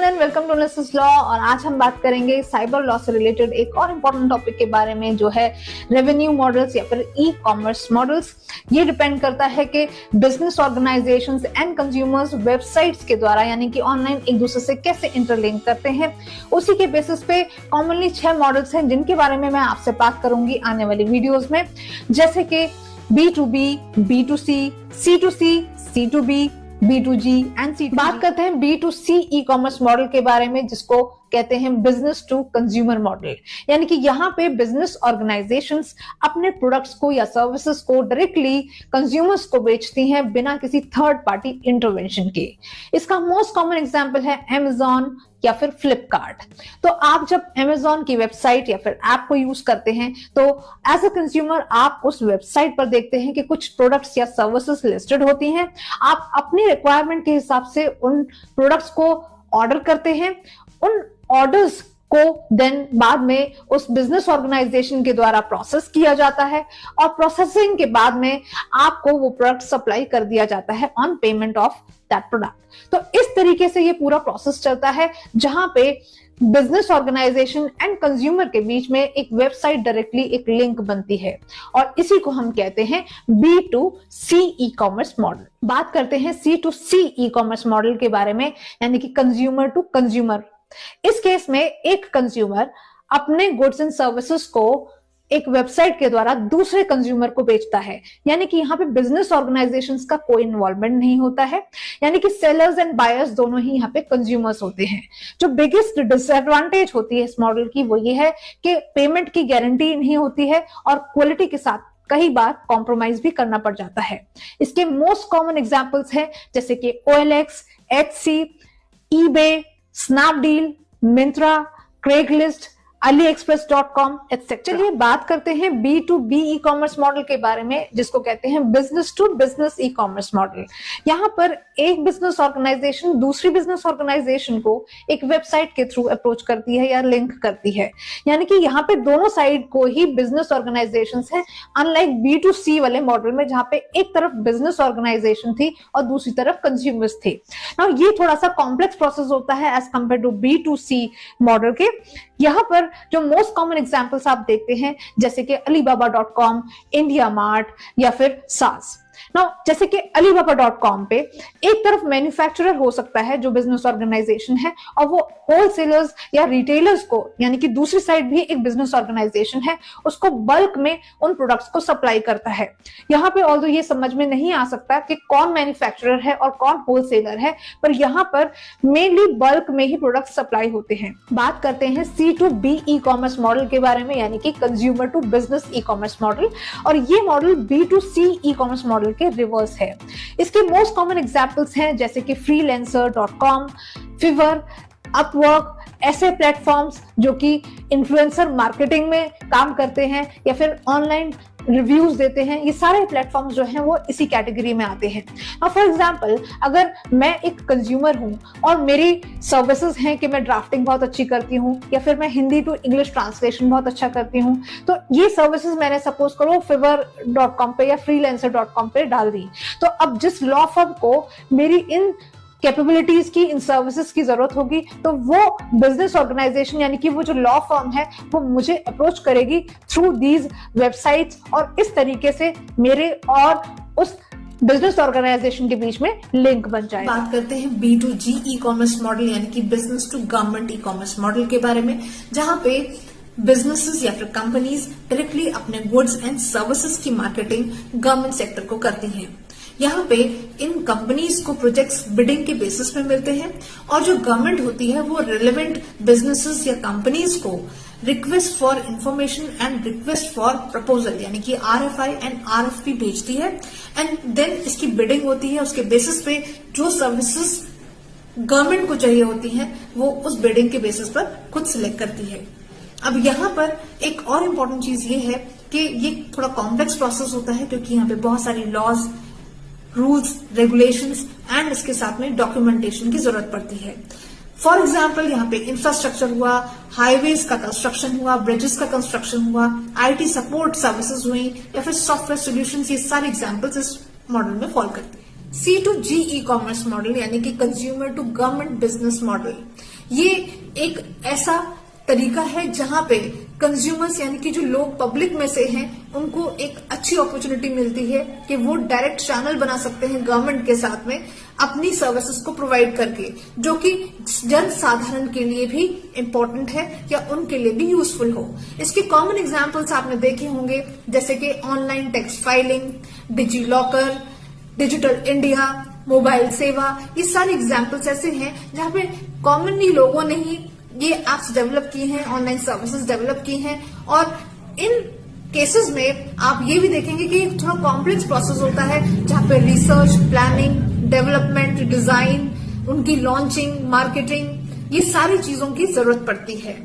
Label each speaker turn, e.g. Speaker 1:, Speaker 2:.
Speaker 1: Everyone and welcome to nexus law. और आज हम बात करेंगे साइबर लॉ से रिलेटेड एक और इम्पोर्टेंट टॉपिक के बारे में, जो है रेवेन्यू मॉडल्स या फिर ई कॉमर्स मॉडल्स। ये डिपेंड करता है कि business organisations and consumers websites के द्वारा यानी कि ऑनलाइन एक दूसरे से कैसे इंटरलिंक करते हैं। उसी के बेसिस पे कॉमनली 6 मॉडल्स हैं जिनके बारे में मैं आपसे बात करूंगी आने वाली वीडियोस में, जैसे कि B2B, B2C, C2C, C2B, B2G and C2G। बात करते हैं B2C ई कॉमर्स मॉडल के बारे में, जिसको कहते हैं बिजनेस टू कंज्यूमर मॉडल। यानी कि यहाँ पे बिजनेस ऑर्गेनाइजेशंस अपने प्रोडक्ट्स को या सर्विसेज को डायरेक्टली कंज्यूमर्स को बेचती हैं बिना किसी थर्ड पार्टी इंटरवेंशन के। इसका मोस्ट कॉमन एग्जांपल है Amazon या फिर फ्लिपकार्ट। तो आप जब Amazon की वेबसाइट या फिर ऐप को यूज करते हैं तो एज अ कंज्यूमर आप उस वेबसाइट पर देखते हैं कि कुछ प्रोडक्ट्स या सर्विसेज लिस्टेड होती हैं। आप अपनी रिक्वायरमेंट के हिसाब से उन प्रोडक्ट्स को ऑर्डर करते हैं। उन ऑर्डर्स को देन बाद में उस बिजनेस ऑर्गेनाइजेशन के द्वारा प्रोसेस किया जाता है और प्रोसेसिंग के बाद में आपको वो प्रोडक्ट सप्लाई कर दिया जाता है on payment of that product. तो इस तरीके से ये पूरा प्रोसेस चलता है, जहां पे बिजनेस ऑर्गेनाइजेशन एंड कंज्यूमर के बीच में एक वेबसाइट डायरेक्टली एक लिंक बनती है और इसी को हम कहते हैं B2C ई कॉमर्स मॉडल। बात करते हैं C2C ई कॉमर्स मॉडल के बारे में, यानी कि कंज्यूमर टू कंज्यूमर। इस केस में एक कंज्यूमर अपने गुड्स एंड सर्विसेज को एक वेबसाइट के द्वारा दूसरे कंज्यूमर को बेचता है, यानी कि यहाँ पे बिजनेस ऑर्गेनाइजेशंस का कोई इन्वॉल्वमेंट नहीं होता है। यानी कि सेलर्स एंड बायर्स दोनों ही यहाँ पे कंज्यूमर्स होते हैं। जो बिगेस्ट डिसएडवांटेज होती है इस मॉडल की वो ये है कि पेमेंट की गारंटी नहीं होती है और क्वालिटी के साथ कई बार कॉम्प्रोमाइज भी करना पड़ जाता है। इसके मोस्ट कॉमन एग्जाम्पल्स हैं जैसे कि OLX, Etsy, eBay, Snapdeal, Myntra, Craigslist, AliExpress.com etc। चलिए बात करते हैं B2B ई कॉमर्स मॉडल के बारे में, जिसको कहते हैं business to business e commerce model. यहाँ पर एक बिजनेस ऑर्गेनाइजेशन दूसरी बिजनेस ऑर्गेनाइजेशन को एक वेबसाइट के थ्रू अप्रोच करती है या लिंक करती है। यानी कि यहाँ पे दोनों साइड को ही बिजनेस ऑर्गेनाइजेशंस हैं, अनलाइक B2C वाले मॉडल में जहाँ पे एक तरफ बिजनेस ऑर्गेनाइजेशन थी और दूसरी तरफ कंज्यूमर्स थे। नाउ ये थोड़ा सा कॉम्प्लेक्स प्रोसेस होता है as compare to B2C model के। यहाँ पर जो मोस्ट कॉमन एग्जांपल्स आप देखते हैं जैसे कि alibaba.com, इंडिया मार्ट या फिर सास। नाउ जैसे कि alibaba.com पे एक तरफ मैन्युफैक्चरर हो सकता है जो बिजनेस ऑर्गेनाइजेशन है और वो होलसेलर्स या रिटेलर्स को, यानी कि दूसरी साइड भी एक बिजनेस ऑर्गेनाइजेशन है, उसको बल्क में उन प्रोडक्ट्स को सप्लाई करता है। यहाँ पे ऑल्दो ये समझ में नहीं आ सकता कि कौन मैन्युफैक्चरर है और कौन होलसेलर है, पर यहाँ पर मेनली बल्क में ही प्रोडक्ट सप्लाई होते हैं। बात करते हैं C2B ई कॉमर्स मॉडल के बारे में, यानी कि consumer to business e commerce model. और ये model B2C e commerce model के रिवर्स है। इसके मोस्ट कॉमन एग्जांपल्स हैं जैसे कि freelancer.com, Fiverr, अपवर्क, ऐसे प्लेटफॉर्म्स जो कि इन्फ्लुएंसर मार्केटिंग में काम करते हैं या फिर ऑनलाइन रिव्यूज देते हैं। ये सारे प्लेटफॉर्म्स जो हैं वो इसी कैटेगरी में आते हैं। अब फॉर एग्जांपल अगर मैं एक कंज्यूमर हूं और मेरी सर्विसेज हैं कि मैं ड्राफ्टिंग बहुत अच्छी करती हूं या फिर मैं हिंदी टू इंग्लिश ट्रांसलेशन बहुत अच्छा करती हूं, तो ये सर्विसेज मैंने सपोज करो Fiverr.com पे या freelancer.com पे डाल दी। तो अब जिस लॉ फर्म को मेरी इन कैपेबिलिटीज की, इन सर्विसेज की जरूरत होगी, तो वो बिजनेस ऑर्गेनाइजेशन यानी कि वो जो लॉ फर्म है वो मुझे अप्रोच करेगी थ्रू दीज वेबसाइट्स और इस तरीके से मेरे और उस बिजनेस ऑर्गेनाइजेशन के बीच में लिंक बन जाए।
Speaker 2: बात करते हैं B2G ई कॉमर्स मॉडल यानी कि business to government e commerce model के बारे में, जहां पे बिजनेसेस या फिर कंपनीज डायरेक्टली अपने गुड्स एंड सर्विसेज की मार्केटिंग गवर्नमेंट सेक्टर को करती हैं। यहाँ पे इन कंपनीज को प्रोजेक्ट्स बिडिंग के बेसिस पे मिलते हैं और जो गवर्नमेंट होती है वो रिलेवेंट बिजनेसेस या कंपनीज को request for information and request for proposal यानी कि RFI एंड RFP भेजती है एंड देन इसकी बिडिंग होती है। उसके बेसिस पे जो सर्विसेज गवर्नमेंट को चाहिए होती हैं वो उस बिडिंग के बेसिस पर खुद सिलेक्ट करती है। अब यहाँ पर एक और इम्पोर्टेंट चीज ये है कि ये थोड़ा कॉम्प्लेक्स प्रोसेस होता है क्योंकि यहाँ पे बहुत सारी लॉज, रूल्स, रेगुलेशंस एंड इसके साथ में डॉक्यूमेंटेशन की जरूरत पड़ती है। फॉर एग्जाम्पल यहाँ पे इंफ्रास्ट्रक्चर हुआ, हाईवेज का कंस्ट्रक्शन हुआ, ब्रिजेस का कंस्ट्रक्शन हुआ, IT सपोर्ट सर्विसेज हुई या फिर सॉफ्टवेयर सॉल्यूशंस, ये सारे एग्जाम्पल्स इस मॉडल में फॉल करते हैं। C2G ई कॉमर्स मॉडल यानी कि consumer to government business model, ये एक ऐसा तरीका है जहां पे कंज्यूमर्स यानी कि जो लोग पब्लिक में से हैं उनको एक अच्छी अपॉर्चुनिटी मिलती है कि वो डायरेक्ट चैनल बना सकते हैं गवर्नमेंट के साथ में अपनी सर्विसेज को प्रोवाइड करके, जो कि जन साधारण के लिए भी इम्पोर्टेंट है या उनके लिए भी यूजफुल हो। इसके कॉमन एग्जांपल्स आपने देखे होंगे, जैसे कि online tax filing, digi locker, digital India, mobile सेवा। ये सारे एग्जाम्पल्स ऐसे हैं जहां पे कॉमनली लोगों ने ही ये एप्स डेवलप की हैं, ऑनलाइन सर्विसेज डेवलप की हैं, और इन केसेस में आप ये भी देखेंगे कि थोड़ा कॉम्प्लेक्स प्रोसेस होता है जहां पे रिसर्च, प्लानिंग, डेवलपमेंट, डिजाइन, उनकी लॉन्चिंग, मार्केटिंग, ये सारी चीजों की जरूरत पड़ती है।